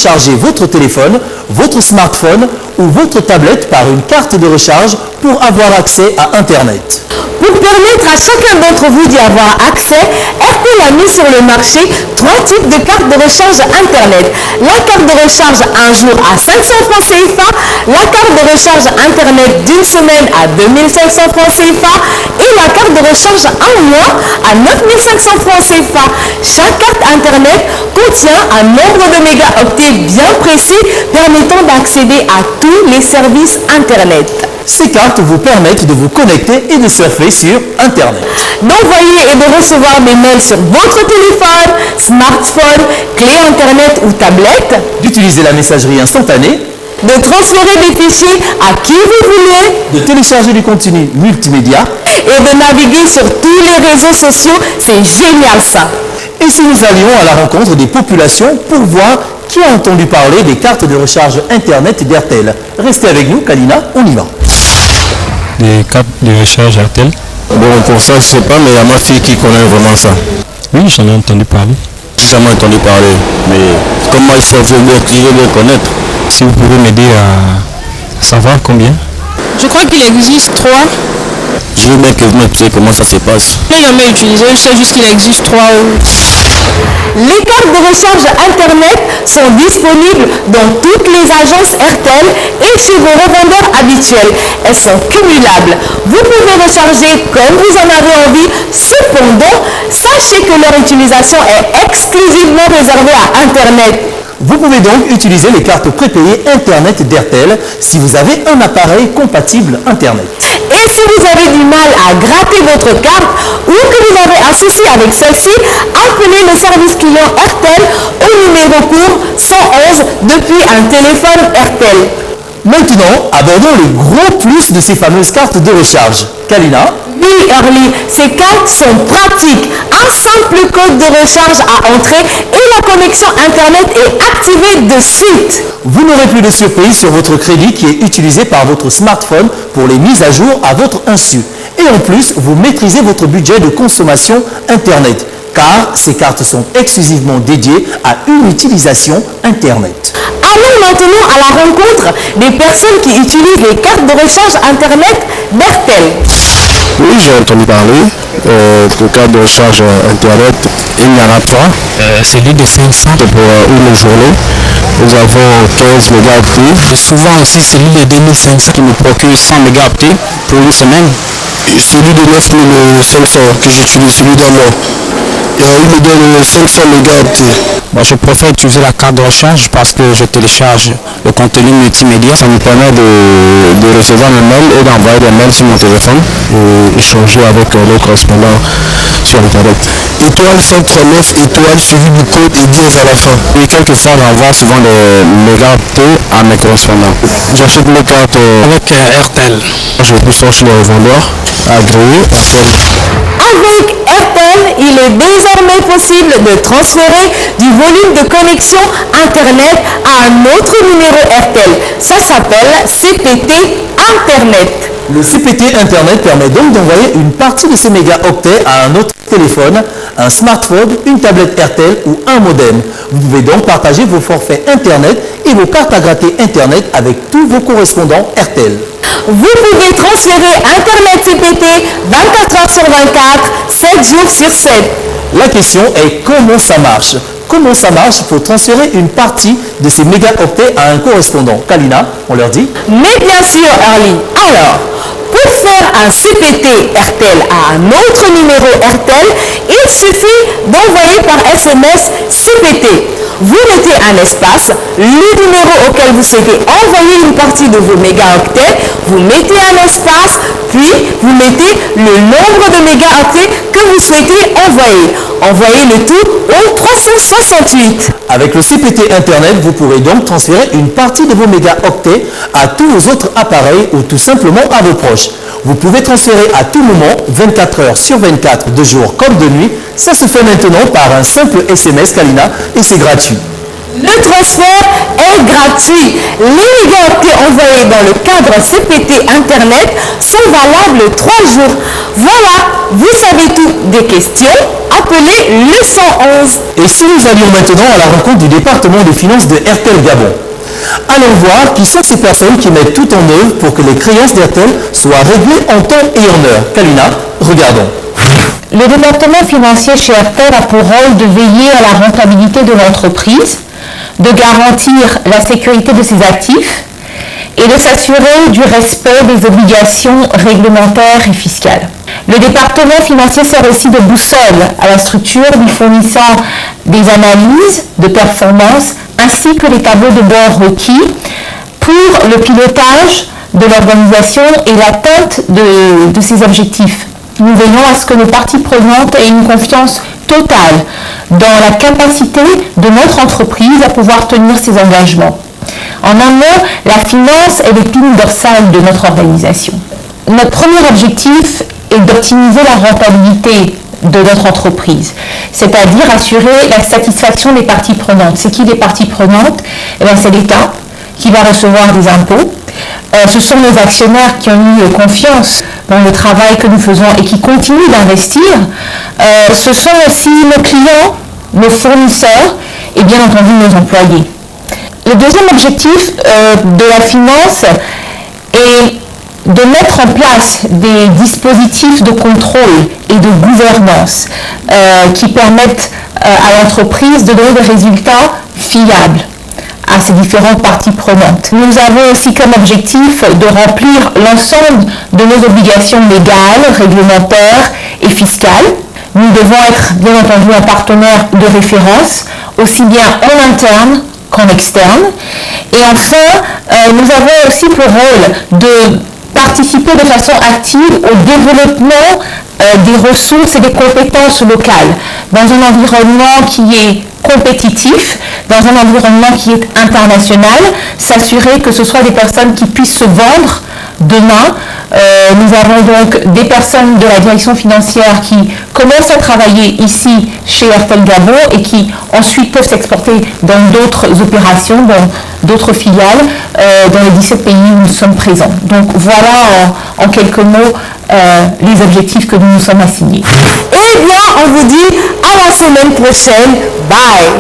recharger votre téléphone, votre smartphone ou votre tablette par une carte de recharge pour avoir accès à Internet. Pour permettre à chacun d'entre vous d'y avoir accès, RTL a mis sur le marché 3 types de cartes de recharge Internet. La carte de recharge un jour à 500 francs CFA, la carte de recharge Internet d'une semaine à 2500 francs CFA et la carte de recharge un mois à 9500 francs CFA. Chaque carte Internet contient un nombre de mégaoctets bien précis permettant d'accéder à tous les services Internet. Ces cartes vous permettent de vous connecter et de surfer sur Internet. D'envoyer et de recevoir des mails sur votre téléphone, smartphone, clé Internet ou tablette. D'utiliser la messagerie instantanée. De transférer des fichiers à qui vous voulez. De télécharger du contenu multimédia. Et de naviguer sur tous les réseaux sociaux. C'est génial ça. Et si nous allions à la rencontre des populations pour voir qui a entendu parler des cartes de recharge Internet d'RTL? Restez avec nous, Kalina, on y va. Des cartes de recharge RTL? Bon, pour ça, je sais pas, mais il y a ma fille qui connaît vraiment ça. Oui, j'en ai entendu parler. J'ai jamais entendu parler, mais comme moi, je veux bien connaître. Si vous pouvez m'aider à savoir combien? Je crois qu'il existe 3. Je veux bien que vous m'expliquiez comment ça se passe. Je n'ai jamais utilisé, je sais juste qu'il existe 3. Les cartes de recharge Internet sont disponibles dans toutes les agences RTL et chez vos revendeurs habituels. Elles sont cumulables. Vous pouvez recharger comme vous en avez envie. Cependant, sachez que leur utilisation est exclusivement réservée à Internet. Vous pouvez donc utiliser les cartes prépayées Internet d'RTL si vous avez un appareil compatible Internet. Et si vous avez du mal à gratter votre carte ou que vous avez un souci avec celle-ci, appelez le service client RTL au numéro court 111 depuis un téléphone RTL. Maintenant, abordons les gros plus de ces fameuses cartes de recharge. Kalina? Oui, Early, ces cartes sont pratiques. Un simple code de recharge à entrer et la connexion Internet est activée de suite. Vous n'aurez plus de surprise sur votre crédit qui est utilisé par votre smartphone pour les mises à jour à votre insu. Et en plus, vous maîtrisez votre budget de consommation Internet, car ces cartes sont exclusivement dédiées à une utilisation Internet. Allons maintenant à la rencontre des personnes qui utilisent les cartes de recharge Internet d'RTL. Oui, j'ai entendu parler de cartes de recharge Internet. Il y en a 3. Celui de 500 pour une journée. Nous avons 15 mégaoctets. et souvent aussi celui de 2500 qui me procure 100 mégaoctets pour une semaine. Et celui de 9500 que j'utilise, celui d'un mois. Il me donne 500 mégaoctets. Moi, je préfère utiliser la carte de recharge parce que je télécharge le contenu multimédia. Ça me permet de recevoir mes mails et d'envoyer des mails sur mon téléphone et échanger avec nos correspondants sur Internet. Étoile 139, étoile suivi du code et 10 à la fin. Et quelquefois, j'envoie souvent des mégaoctets à mes correspondants. J'achète mes cartes Avec RTL. je les cherche les revendeurs agréés RTL. Avec RTL, il est désormais possible de transférer du volume de connexion Internet à un autre numéro RTL. Ça s'appelle CPT Internet. Le CPT Internet permet donc d'envoyer une partie de ces mégaoctets à un autre téléphone, un smartphone, une tablette RTL ou un modem. Vous pouvez donc partager vos forfaits Internet et vos cartes à gratter Internet avec tous vos correspondants RTL. Vous pouvez transférer Internet CPT 24 heures sur 24, 7 jours sur 7. La question est comment ça marche? Comment ça marche pour transférer une partie de ces mégaoctets à un correspondant? Kalina, on leur dit? Mais bien sûr, Early. Alors, pour faire un CPT RTL à un autre numéro RTL, il suffit d'envoyer par SMS CPT. Vous mettez un espace, le numéro auquel vous souhaitez envoyer une partie de vos mégaoctets, vous mettez un espace, puis vous mettez le nombre de mégaoctets que vous souhaitez envoyer. Envoyez le tout au 368. Avec le CPT Internet, vous pourrez donc transférer une partie de vos mégaoctets à tous vos autres appareils ou tout simplement à vos proches. Vous pouvez transférer à tout moment, 24 heures sur 24, de jour comme de nuit. Ça se fait maintenant par un simple SMS, Kalina, et c'est gratuit. Le transfert est gratuit. gratuits. Les libertés envoyées dans le cadre CPT Internet sont valables 3 jours. Voilà, vous savez tout. Des questions, appelez le 111. Et si nous allions maintenant à la rencontre du département des finances de RTL Gabon, allons voir qui sont ces personnes qui mettent tout en œuvre pour que les créances d'RTL soient réglées en temps et en heure. Kalina, regardons. Le département financier chez RTL a pour rôle de veiller à la rentabilité de l'entreprise, de garantir la sécurité de ses actifs et de s'assurer du respect des obligations réglementaires et fiscales. Le département financier sert aussi de boussole à la structure, lui fournissant des analyses de performance ainsi que les tableaux de bord requis pour le pilotage de l'organisation et l'atteinte de ses objectifs. Nous veillons à ce que nos parties prenantes aient une confiance totale dans la capacité de notre entreprise à pouvoir tenir ses engagements. En un mot, la finance est l'épine dorsale de notre organisation. Notre premier objectif est d'optimiser la rentabilité de notre entreprise, c'est-à-dire assurer la satisfaction des parties prenantes. C'est qui les parties prenantes? C'est l'État qui va recevoir des impôts. Ce sont nos actionnaires qui ont eu confiance dans le travail que nous faisons et qui continuent d'investir. Ce sont aussi nos clients, nos fournisseurs et bien entendu nos employés. Le deuxième objectif de la finance est de mettre en place des dispositifs de contrôle et de gouvernance qui permettent à l'entreprise de donner des résultats fiables à ces différentes parties prenantes. Nous avons aussi comme objectif de remplir l'ensemble de nos obligations légales, réglementaires et fiscales. Nous devons être bien entendu un partenaire de référence, aussi bien en interne qu'en externe. Et enfin, nous avons aussi pour rôle de participer de façon active au développement des ressources et des compétences locales dans un environnement qui est compétitif, dans un environnement qui est international, s'assurer que ce soit des personnes qui puissent se vendre demain. Nous avons donc des personnes de la direction financière qui commencent à travailler ici chez RTL Gabon et qui ensuite peuvent s'exporter dans d'autres opérations, dans d'autres filiales, dans les 17 pays où nous sommes présents. Donc voilà en quelques mots les objectifs que nous nous sommes assignés. Eh bien, on vous dit à la semaine prochaine. Bye.